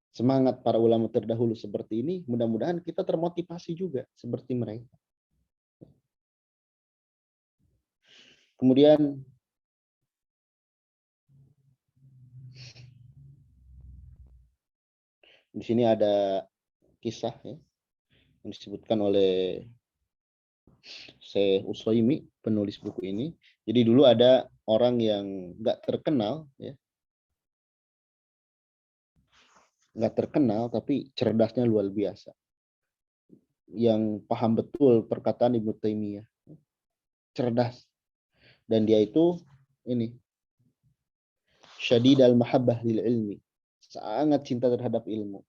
semangat para ulama terdahulu seperti ini, mudah-mudahan kita termotivasi juga seperti mereka. Kemudian di sini ada kisah ya, yang disebutkan oleh Syekh Utsaimin, penulis buku ini. Jadi dulu ada orang yang nggak terkenal, ya, nggak terkenal tapi cerdasnya luar biasa, yang paham betul perkataan Ibnu Taimiyah, cerdas, dan dia itu ini syadid al-mahabbah lil ilmi, sangat cinta terhadap ilmu,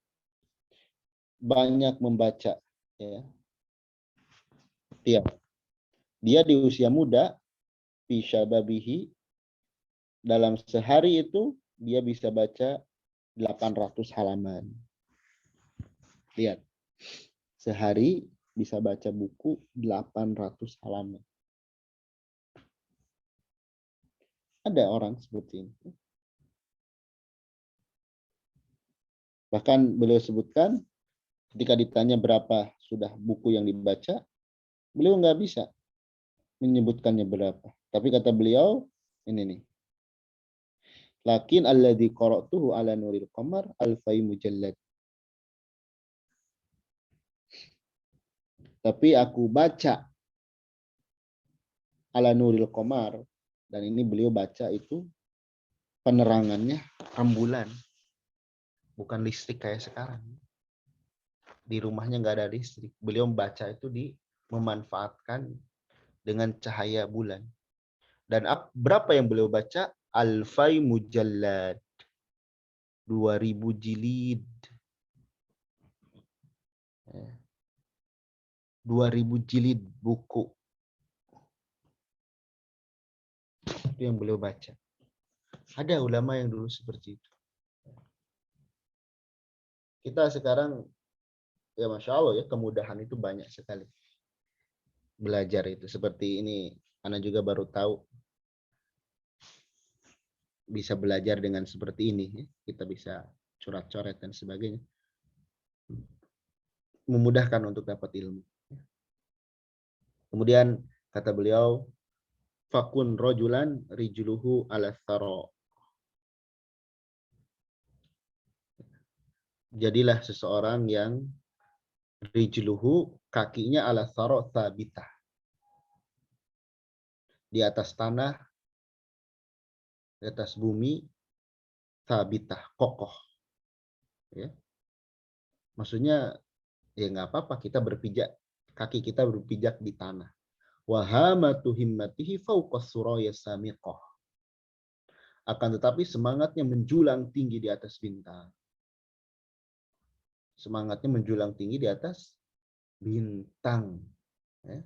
banyak membaca, ya. Dia di usia muda, fi syababihi, dalam sehari itu dia bisa baca 800 halaman. Lihat, sehari bisa baca buku 800 halaman. Ada orang seperti ini. Bahkan beliau sebutkan, ketika ditanya berapa sudah buku yang dibaca, beliau nggak bisa menyebutkannya berapa. Tapi kata beliau, ini nih. Lakin alladzi qara'tuhu ala nuril qamar alfai mujallad. Tapi aku baca ala nuril qamar, dan ini beliau baca itu penerangannya rembulan, bukan listrik kayak sekarang. Di rumahnya nggak ada listrik. Beliau membaca itu memanfaatkan dengan cahaya bulan. Dan berapa yang beliau baca? Alfai mujallad, 2000 jilid. 2000 jilid buku. Itu yang beliau baca. Ada ulama yang dulu seperti itu. Kita sekarang, ya Masya Allah ya, kemudahan itu banyak sekali. Belajar itu. Seperti ini, Ana juga baru tahu bisa belajar dengan seperti ini. Kita bisa coret-coret dan sebagainya. Memudahkan untuk dapat ilmu. Kemudian kata beliau, fakun rojulan rijluhu ala thara. Jadilah seseorang yang rijluhu, kakinya ala thara thabitah, di atas tanah, di atas bumi, thabitah, kokoh. Ya. Maksudnya ya nggak apa-apa kita berpijak, kaki kita berpijak di tanah. Wahamatu himmatihi fauqas suraya samiqah. Akan tetapi semangatnya menjulang tinggi di atas bintang. Semangatnya menjulang tinggi di atas bintang. Ya.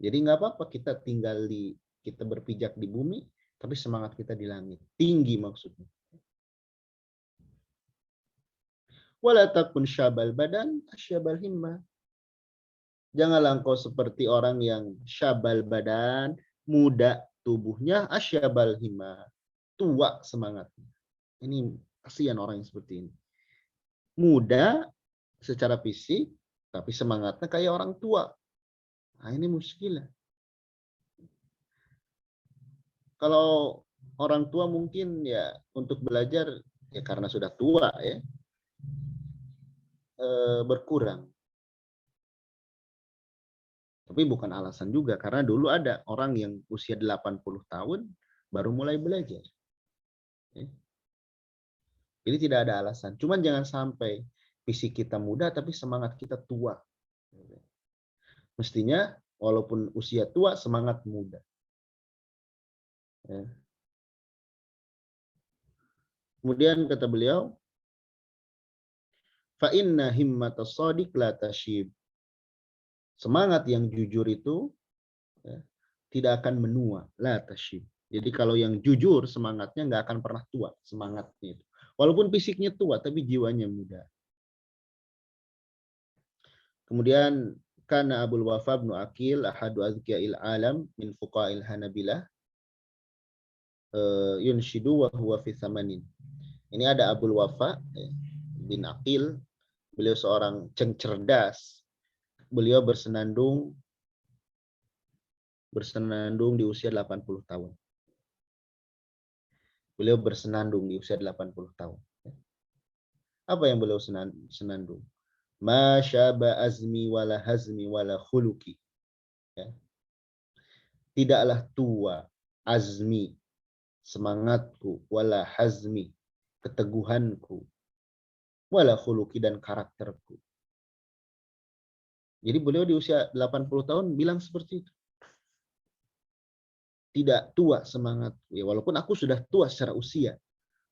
Jadi nggak apa-apa kita kita berpijak di bumi, tapi semangat kita di langit. Tinggi maksudnya. Wala takun syabal badan asyabal himmah. Janganlah engkau seperti orang yang syabal badan, muda tubuhnya, asyabal hima, tua semangatnya. Ini kasihan orang yang seperti ini. Muda secara fisik, tapi semangatnya kayak orang tua. Nah, ini muskilah. Kalau orang tua mungkin ya untuk belajar ya karena sudah tua ya berkurang. Tapi bukan alasan juga karena dulu ada orang yang usia 80 tahun baru mulai belajar. Ya. Jadi tidak ada alasan. Cuman jangan sampai fisik kita muda tapi semangat kita tua. Mestinya walaupun usia tua semangat muda. Ya. Kemudian kata beliau, fa inna himmatas shadiq la tashib. Semangat yang jujur itu ya, tidak akan menua, la tashib. Jadi kalau yang jujur semangatnya nggak akan pernah tua semangatnya itu. Walaupun fisiknya tua tapi jiwanya muda. Kemudian kana Abul Wafa bin Aqil ahadu azkiya'il alam min fuqa'il Hanabilah yunshidu wa huwa fi thamanin. Ini ada Abul Wafa bin Aqil, beliau seorang cerdas. Beliau bersenandung di usia 80 tahun. Beliau bersenandung di usia 80 tahun. Apa yang beliau senandung? Ma syaba azmi wala hazmi wala khuluki. Ya. Tidaklah tua azmi, semangatku, wala hazmi, keteguhanku, wala khuluki, dan karakterku. Jadi beliau di usia 80 tahun bilang seperti itu. Tidak tua semangatku. Ya, walaupun aku sudah tua secara usia.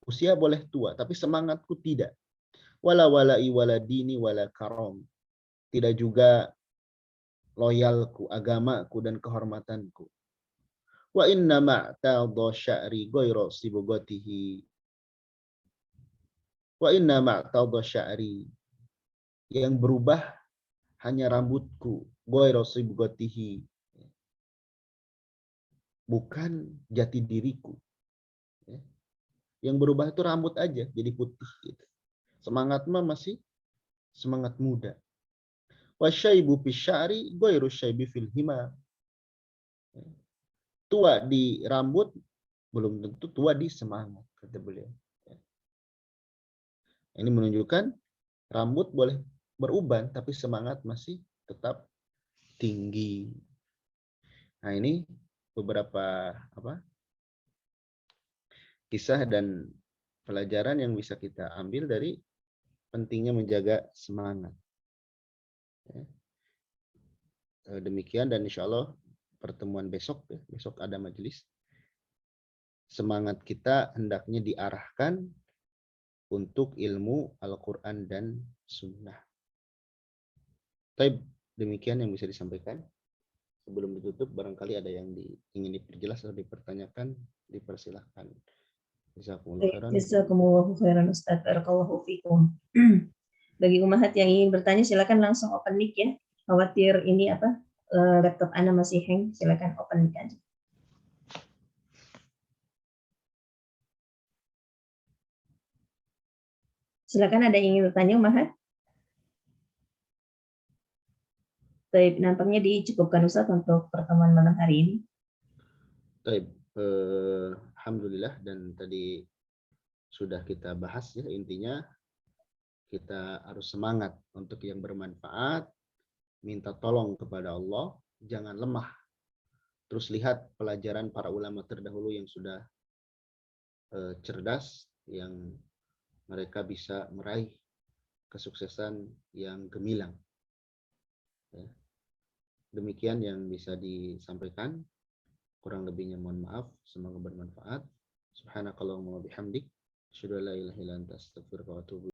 Usia boleh tua, tapi semangatku tidak. Wala wala'i wala dini wala karom. Tidak juga loyalku, agamaku, dan kehormatanku. Wa inna ma'tadha sya'ri ghayra sibghatihi. Wa inna ma'tadha sya'ri. Yang berubah hanya rambutku, ghayra sibghatihi. Bukan jati diriku. Yang berubah itu rambut aja, jadi putih. Gitu. Semangat mah masih semangat muda. Wasyaibu fisyari ghairu syaibi fil hima. Tua di rambut belum tentu tua di semangat, kata beliau. Ini menunjukkan rambut boleh beruban tapi semangat masih tetap tinggi. Nah, ini beberapa kisah dan pelajaran yang bisa kita ambil dari pentingnya menjaga semangat. Demikian, dan insya Allah pertemuan besok ada majelis. Semangat kita hendaknya diarahkan untuk ilmu Al-Quran dan Sunnah. Baik, demikian yang bisa disampaikan. Sebelum ditutup, barangkali ada yang ingin diperjelas atau dipertanyakan, dipersilahkan. Jazakumullahu khairan Ustaz. Barakallahu fikum. Bagi umahat yang ingin bertanya, silakan langsung open mic ya. Khawatir ini laptop Anda masih hang, silakan open mic aja. Silakan, ada yang ingin bertanya umahat? Baik, nampaknya dicukupkan Ustaz untuk pertemuan malam hari ini. Baik, alhamdulillah, dan tadi sudah kita bahas ya, intinya kita harus semangat untuk yang bermanfaat, minta tolong kepada Allah, jangan lemah. Terus lihat pelajaran para ulama terdahulu yang sudah cerdas, yang mereka bisa meraih kesuksesan yang gemilang. Ya. Demikian yang bisa disampaikan. Kurang lebihnya mohon maaf. Semoga bermanfaat. Subhanakallahumma wa bihamdik. Asyhadu an la ilaha illa anta astaghfiruka wa atubu